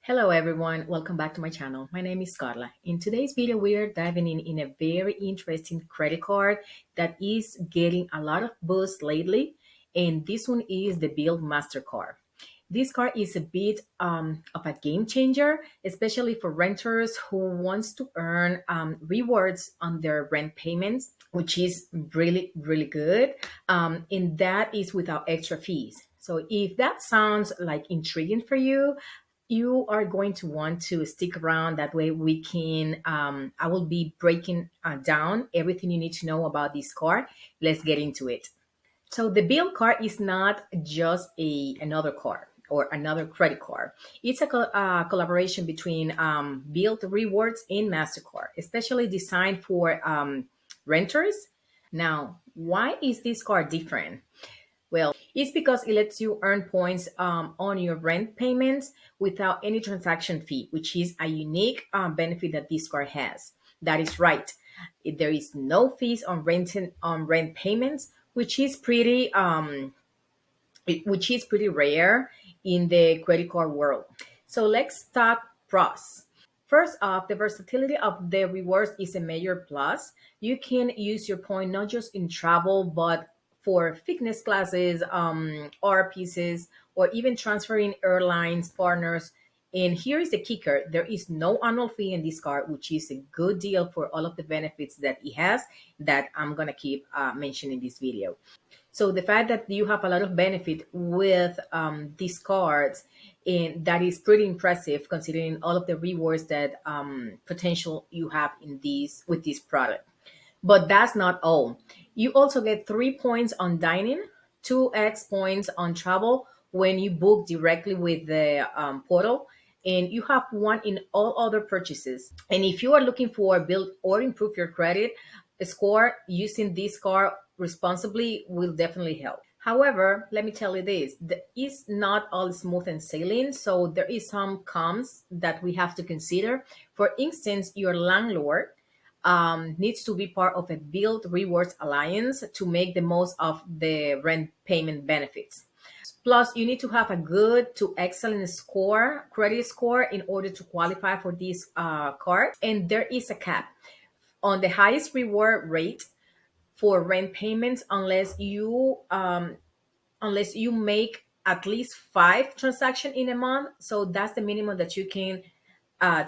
Hello everyone, welcome back to my channel. My name is Carla. In today's video, we are diving in a very interesting credit card that is getting a lot of buzz lately, and this one is the Bilt Mastercard. This card is a bit of a game changer, especially for renters who wants to earn rewards on their rent payments, which is really good. And that is without extra fees. So if that sounds like intriguing for you, you are going to want to stick around. That way we can I will be breaking down everything you need to know about this card. Let's get into it. So the bill card is not just another card or another credit card. It's a collaboration between Bilt Rewards and Mastercard, especially designed for renters. Now, why is this card different? Well, it's because it lets you earn points on your rent payments without any transaction fee, which is a unique benefit that this card has. That is right. There is no fees on rent payments, which is pretty rare in the credit card world. So let's talk pros. First off, the versatility of the rewards is a major plus. You can use your point not just in travel, but for fitness classes, art pieces, or even transferring airlines partners. And here is the kicker: there is no annual fee in this card, which is a good deal for all of the benefits that it has that I'm gonna keep mentioning in this video. So the fact that you have a lot of benefit with these cards, and that is pretty impressive considering all of the rewards that potential you have in these with this product. But that's not all. You also get 3 points on dining, 2x points on travel when you book directly with the portal, and you have one in all other purchases. And if you are looking for build or improve your credit score, using this card responsibly will definitely help. However, let me tell you this, it's not all smooth and sailing, so there is some cons that we have to consider. For instance, your landlord needs to be part of a Build Rewards Alliance to make the most of the rent payment benefits. Plus, you need to have a good to excellent credit score, in order to qualify for this card. And there is a cap on the highest reward rate for rent payments unless you make at least 5 transactions in a month. So that's the minimum that you can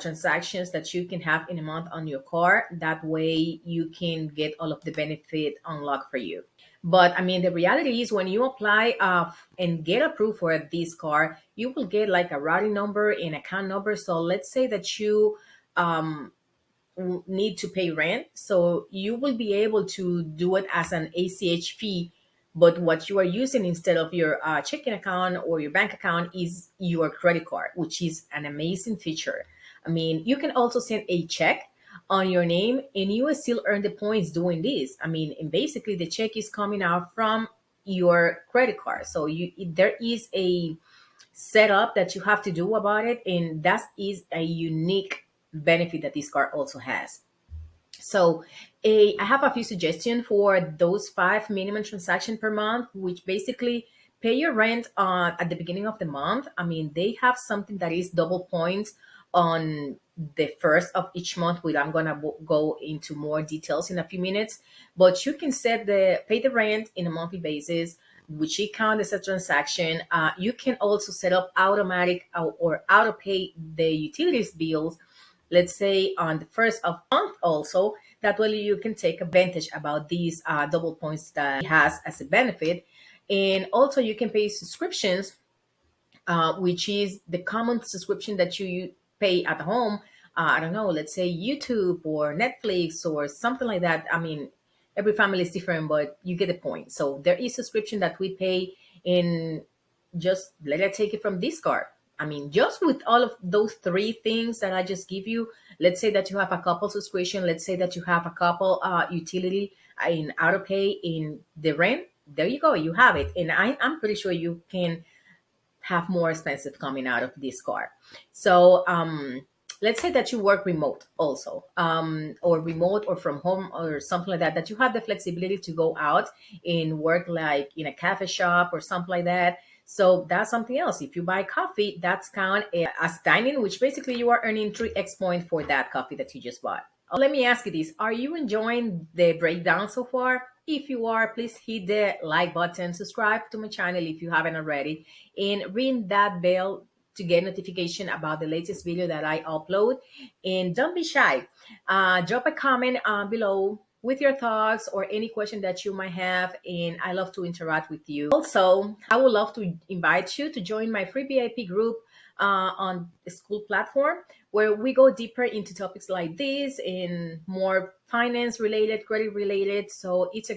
transactions that you can have in a month on your card. That way you can get all of the benefit unlocked for you. But I mean, the reality is when you apply and get approved for this card, you will get like a routing number and account number. So let's say that you um, need to pay rent. So you will be able to do it as an ACH fee. But what you are using instead of your checking account or your bank account is your credit card, which is an amazing feature. I mean, you can also send a check on your name and you will still earn the points doing this. I mean, and basically the check is coming out from your credit card. So there is a setup that you have to do about it, and that is a unique benefit that this card also has. So I have a few suggestions for those 5 minimum transaction per month, which basically pay your rent at the beginning of the month. I mean, they have something that is double points on the first of each month, which I'm gonna go into more details in a few minutes. But you can pay the rent in a monthly basis, which it count as a transaction. You can also set up automatic or auto pay the utilities bills, let's say on the first of the month also. That way you can take advantage about these double points that it has as a benefit. And also you can pay subscriptions, which is the common subscription that you pay at home. I don't know, let's say YouTube or Netflix or something like that. I mean, every family is different, but you get the point. So there is subscription that we pay in. Just let us take it from this card. I mean, just with all of those three things that I just give you, let's say that you have a couple subscription, let's say that you have a couple utility in auto pay in the rent, there you go, you have it. And I'm pretty sure you can have more expensive coming out of this card. So let's say that you work remote also, or remote or from home or something like that, that you have the flexibility to go out and work like in a cafe shop or something like that. So that's something else. If you buy coffee, that's count as dining, which basically you are earning 3x point for that coffee that you just bought. Let me ask you this. Are you enjoying the breakdown so far? If you are, please hit the like button, subscribe to my channel if you haven't already, and ring that bell to get notification about the latest video that I upload. And don't be shy. Drop a comment below with your thoughts or any question that you might have, and I love to interact with you. Also, I would love to invite you to join my free VIP group on the school platform, where we go deeper into topics like this and more finance related, credit related. So it's a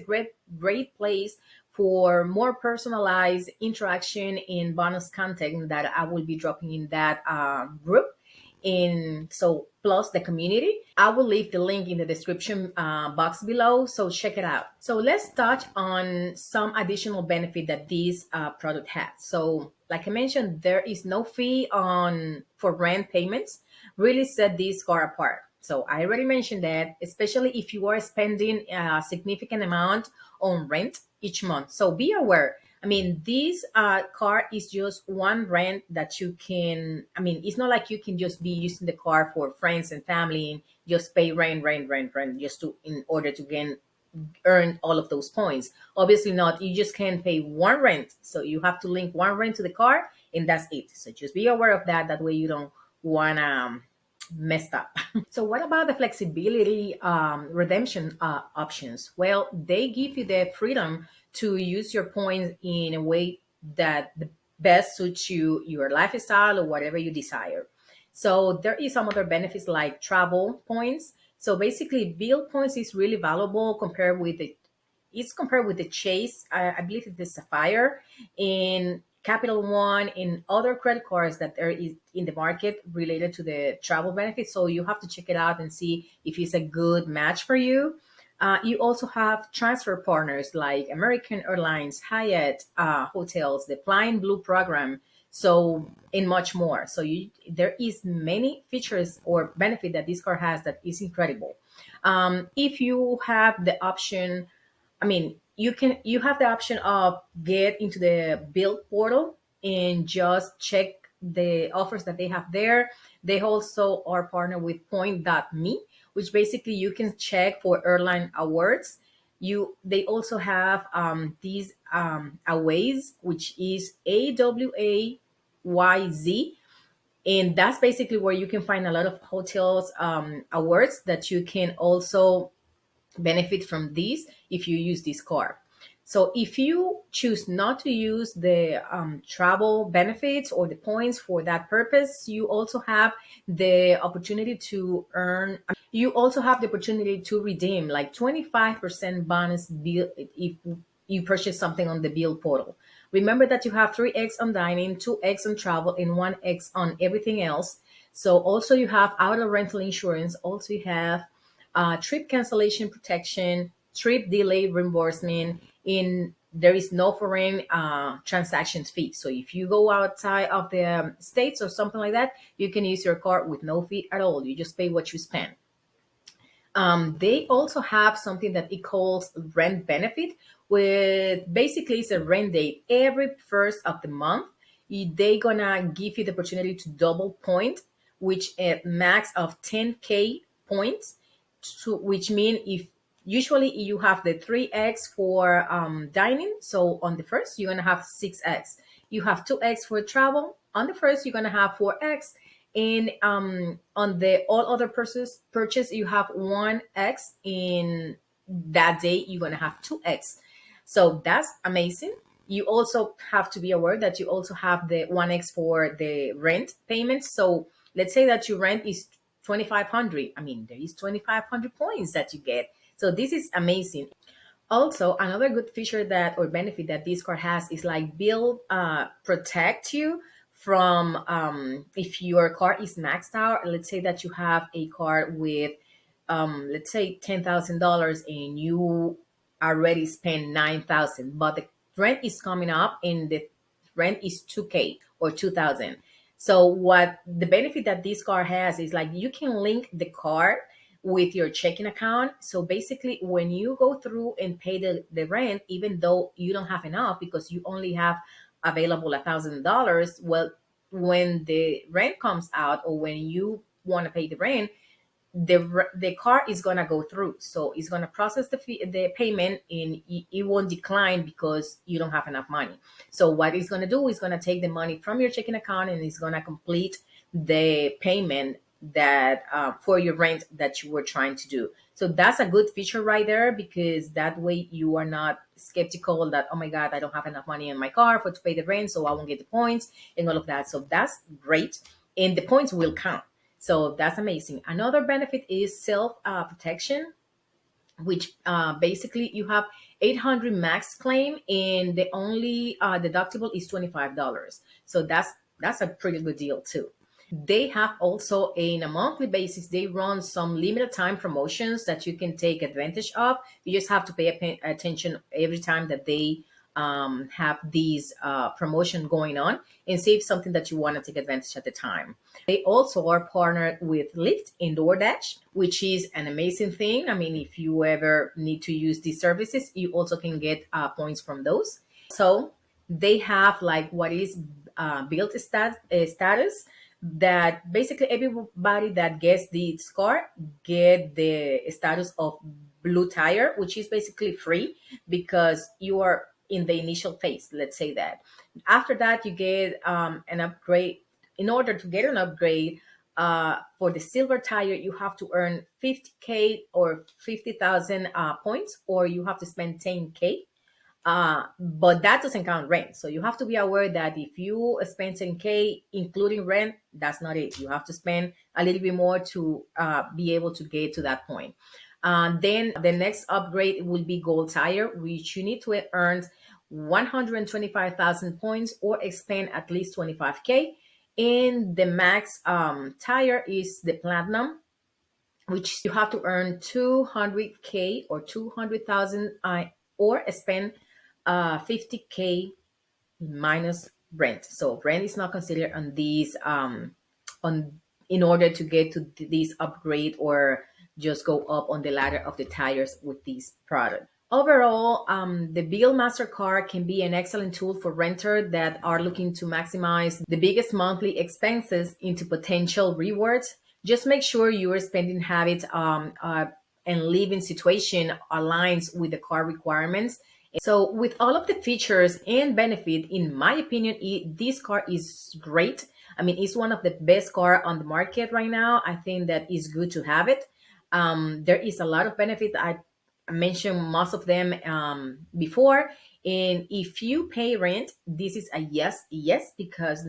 great place for more personalized interaction and bonus content that I will be dropping in that group. And so plus the community, I will leave the link in the description box below, so check it out. So let's touch on some additional benefit that this product has. So like I mentioned, there is no fee on for rent payments. Really set this card apart. So I already mentioned that, especially if you are spending a significant amount on rent each month. So be aware. I mean, this car is just one rent that you can. I mean, it's not like you can just be using the car for friends and family and just pay rent, just to in order to gain earn all of those points. Obviously not. You just can pay one rent. So you have to link one rent to the car, and that's it. So just be aware of that. That way you don't want to messed up. So what about the flexibility redemption options? Well, they give you the freedom to use your points in a way that the best suits you, your lifestyle, or whatever you desire. So there is some other benefits like travel points. So basically, bill points is really valuable compared with the it's compared with the Chase. I believe it's the Sapphire in Capital One in other credit cards that there is in the market related to the travel benefits. So you have to check it out and see if it's a good match for you. You also have transfer partners like American Airlines, Hyatt Hotels, the Flying Blue program, so and much more. So there is many features or benefit that this card has that is incredible. If you have the option, I mean, you have the option of get into the Bilt portal and just check the offers that they have there. They also are partnered with Point.me, which basically you can check for airline awards. They also have these aways, which is AWAYZ, and that's basically where you can find a lot of hotels awards that you can also benefit from this if you use this card. So if you choose not to use the travel benefits or the points for that purpose, you also have the opportunity to earn. You also have the opportunity to redeem like 25% bonus bill if you purchase something on the bill portal. Remember that you have 3x on dining, 2x on travel, and 1x on everything else. So also you have auto rental insurance. Also you have trip cancellation protection, trip delay reimbursement. In there is no foreign transactions fee. So if you go outside of the states or something like that, you can use your card with no fee at all. You just pay what you spend. They also have something that it calls rent benefit, with basically it's a rent date every first of the month. They gonna give you the opportunity to double point, which a max of 10K points. To which mean if usually you have the 3x for dining, so on the first you're gonna have 6x. You have 2x for travel. On the first you're gonna have 4x, and on the all other purchase you have 1x. In that day you're gonna have 2x. So that's amazing. You also have to be aware that you also have the 1x for the rent payments. So let's say that your rent is 2500. I mean, there is 2500 points that you get. So this is amazing. Also, another good feature that or benefit that this card has is like bill protect you from if your card is maxed out. Let's say that you have a card with let's say $10,000 and you already spent 9,000, but the rent is coming up and the rent is 2K or 2,000. So what the benefit that this card has is like you can link the card with your checking account. So basically when you go through and pay the rent, even though you don't have enough because you only have available $1,000. Well, when the rent comes out or when you want to pay the rent, the car is going to go through, so it's going to process the payment, and it won't decline because you don't have enough money. So what it's going to do is going to take the money from your checking account, and it's going to complete the payment that for your rent that you were trying to do. So that's a good feature right there, because that way you are not skeptical that, oh my god, I don't have enough money in my car for to pay the rent, so I won't get the points and all of that. So that's great, and the points will count. So that's amazing. Another benefit is self protection, which basically you have 800 max claim, and the only deductible is $25. So that's a pretty good deal too. They have also, in a monthly basis, they run some limited time promotions that you can take advantage of. You just have to pay attention every time that they have these promotion going on, and see if something that you want to take advantage at the time. They also are partnered with Lyft and DoorDash, which is an amazing thing. I mean, if you ever need to use these services, you also can get points from those. So they have like what is status, that basically everybody that gets this car get the status of blue tire, which is basically free because you are in the initial phase, let's say that. After that, you get an upgrade. In order to get an upgrade for the silver tire, you have to earn 50K or 50,000 points, or you have to spend 10K. But that doesn't count rent. So you have to be aware that if you spend 10K including rent, that's not it. You have to spend a little bit more to be able to get to that point. Then the next upgrade will be gold tire, which you need to earn 125,000 points or expend at least 25K. And the max tire is the platinum, which you have to earn 200K or 200,000 or spend 50K minus rent. So rent is not considered on these on in order to get to this upgrade or just go up on the ladder of the tires with these products. Overall, the Bilt Mastercard can be an excellent tool for renters that are looking to maximize the biggest monthly expenses into potential rewards. Just make sure your spending habits and living situation aligns with the car requirements. So, with all of the features and benefit, in my opinion, this car is great. I mean, it's one of the best car on the market right now. I think that it's good to have it. There is a lot of benefit. I mentioned most of them before. And if you pay rent, this is a yes, because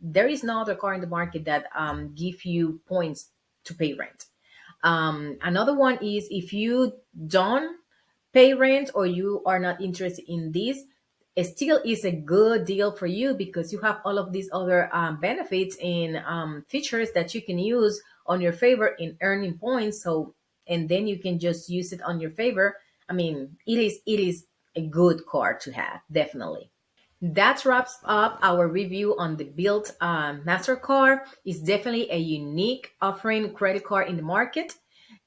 there is no other car in the market that give you points to pay rent. Another one is if you don't pay rent or you are not interested in this, it still is a good deal for you because you have all of these other benefits and features that you can use on your favor in earning points. So, and then you can just use it on your favor. I mean, it is a good card to have, definitely. That wraps up our review on the Bilt Mastercard. It's definitely a unique offering credit card in the market,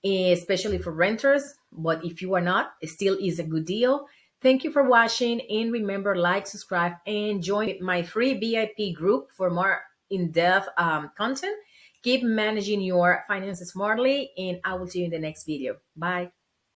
especially for renters. But if you are not, it still is a good deal. Thank you for watching, and remember, like, subscribe, and join my free VIP group for more in-depth content. Keep managing your finances smartly, and I will see you in the next video. Bye.